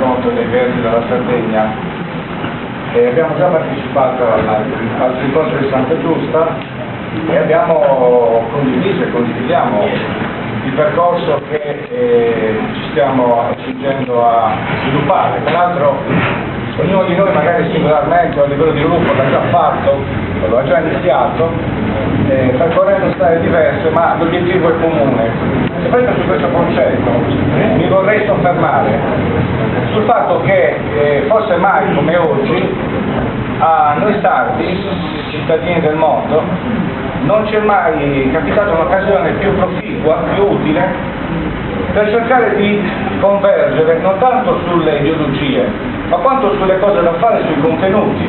incontro dei verdi della Sardegna e abbiamo già partecipato al incontro di Santa Giusta e abbiamo condiviso e condividiamo il percorso che ci stiamo accingendo a sviluppare. Tra l'altro ognuno di noi magari singolarmente o a livello di gruppo l'ha già fatto, lo ha già iniziato, percorrendo strade diverse, ma l'obiettivo è comune. E proprio su questo concetto mi vorrei soffermare sul fatto che forse mai come oggi a noi sardi, cittadini del mondo, non ci è mai capitata un'occasione più proficua, più utile per cercare di convergere non tanto sulle ideologie, ma quanto sulle cose da fare, sui contenuti.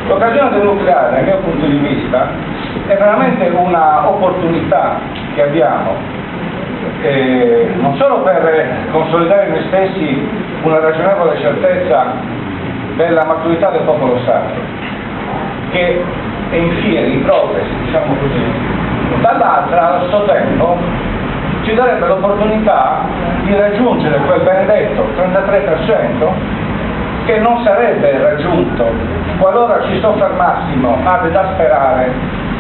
L'occasione del nucleare, dal mio punto di vista, è veramente una opportunità che abbiamo, non solo per consolidare noi stessi una ragionevole certezza della maturità del popolo sardo, che è in fieri, in progress, diciamo così, dall'altra, allo stesso tempo, ci darebbe l'opportunità di raggiungere quel benedetto 33% che non sarebbe raggiunto qualora ci soffermassimo ad esasperare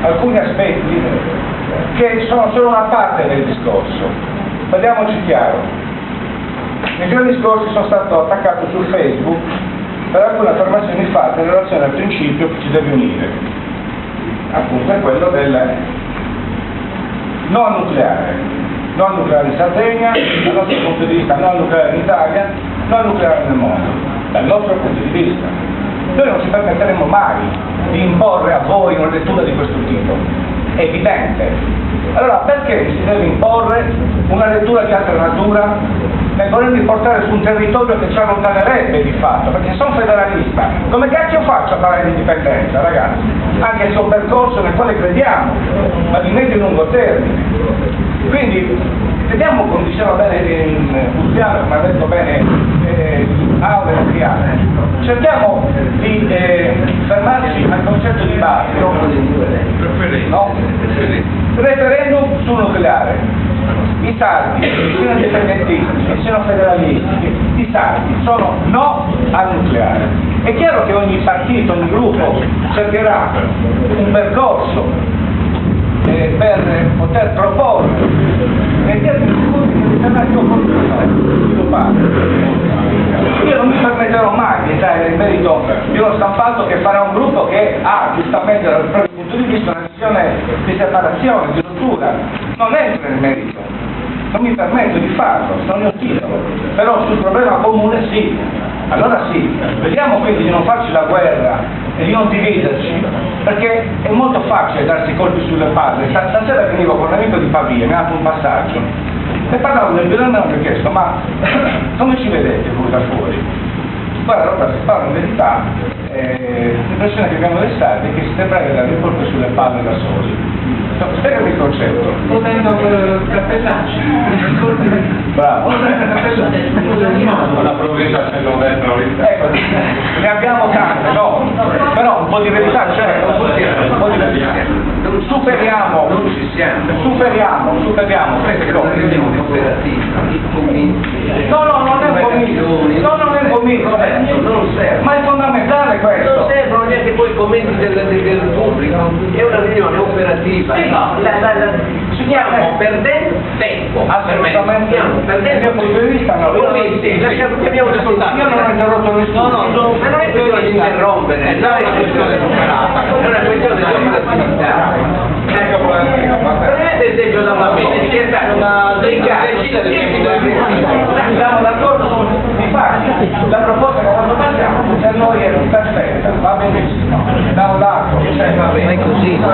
alcuni aspetti che sono solo una parte del discorso. Parliamoci chiaro. Nei giorni scorsi sono stato attaccato su Facebook per alcune affermazioni fatte in relazione al principio che ci deve unire, appunto è quello del non nucleare in Sardegna, dal nostro punto di vista non nucleare in Italia, non nucleare nel mondo, dal nostro punto di vista. Noi non ci permetteremo mai di imporre a voi una lettura di questo tipo, è evidente. Allora perché si deve imporre una lettura di altra natura nel volermi portare su un territorio che ci allontanerebbe di fatto? Perché sono federalista, come cacchio faccio a parlare di indipendenza, ragazzi? Anche se è un percorso nel quale crediamo, ma di medio e lungo termine. Quindi vediamo come diceva bene Luciano, come ha detto bene Aure e Adriana, cerchiamo di fermarci al concetto di base, no? Referendum sul nucleare. I sardi, siano indipendentisti, siano federalisti, i sardi sono no al nucleare. È chiaro che ogni partito, ogni gruppo cercherà un percorso per poter proporre nei termini di determinati opportunità sviluppare. Io non mi permetterò mai di entrare nel merito di uno stampato che farà un gruppo che ha giustamente dal proprio punto di vista una visione di separazione, di rottura. Non entro nel merito, non mi permetto di farlo, non ne ho titolo, però sul problema comune sì. Allora sì, vediamo quindi di non farci la guerra e di non dividerci, perché è molto facile darsi colpi sulle palle. Stasera venivo con un amico di Pavia, mi ha dato un passaggio e parlavo del bilancio e mi ho chiesto: ma come ci vedete voi da fuori? Guarda, allora si parla in verità, l'impressione che abbiamo dei sardi è che si sembra che dare il colpo sulle palle da soli. Spiegami il concetto. Cappellacci. Bravo. La provincia centro-destra. Ecco, ne abbiamo tante, no? Però un po' di verità c'è, un po' di verità. Superiamo queste cose. No, non è un comizio. Non è un comizio. Ma è fondamentale questo. Non servono neanche poi i commenti del pubblico, è una riunione operativa. Sì, stiamo perdendo tempo. Assolutamente. Stiamo perdendo tempo. Punto di vista no. Abbiamo ascoltato. Io non ho interrotto nessuno. No, ma non è questione di interrompere, non è questione superata, è una questione di operatività. Prendete esempio da bambini, siamo d'accordo su fatti, la proposta che quando facciamo per noi è perfetta, va benissimo. Da un lato c'è così, non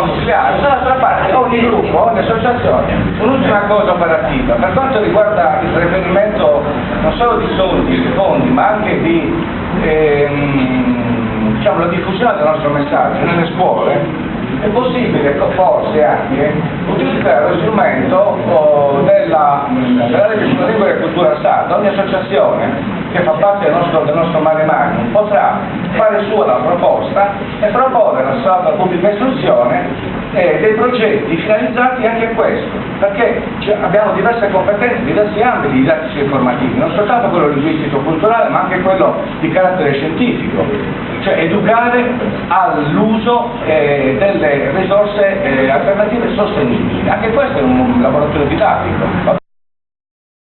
nucleare, dall'altra parte ogni gruppo, ogni associazione, un'ultima cosa operativa. Per quanto riguarda il riferimento non solo di soldi, di fondi, ma anche di diciamo, la diffusione del nostro messaggio nelle scuole, è possibile forse anche utilizzare lo strumento della legge sulla lingua e cultura sarda. riguarda ogni associazione che fa parte del nostro mare magnum potrà fare sua la proposta e proporre alla pubblica istruzione dei progetti finalizzati anche a questo, perché abbiamo diverse competenze, diversi ambiti didattici e informativi, non soltanto quello linguistico-culturale ma anche quello di carattere scientifico, cioè educare all'uso delle risorse alternative sostenibili. Anche questo è un laboratorio didattico, va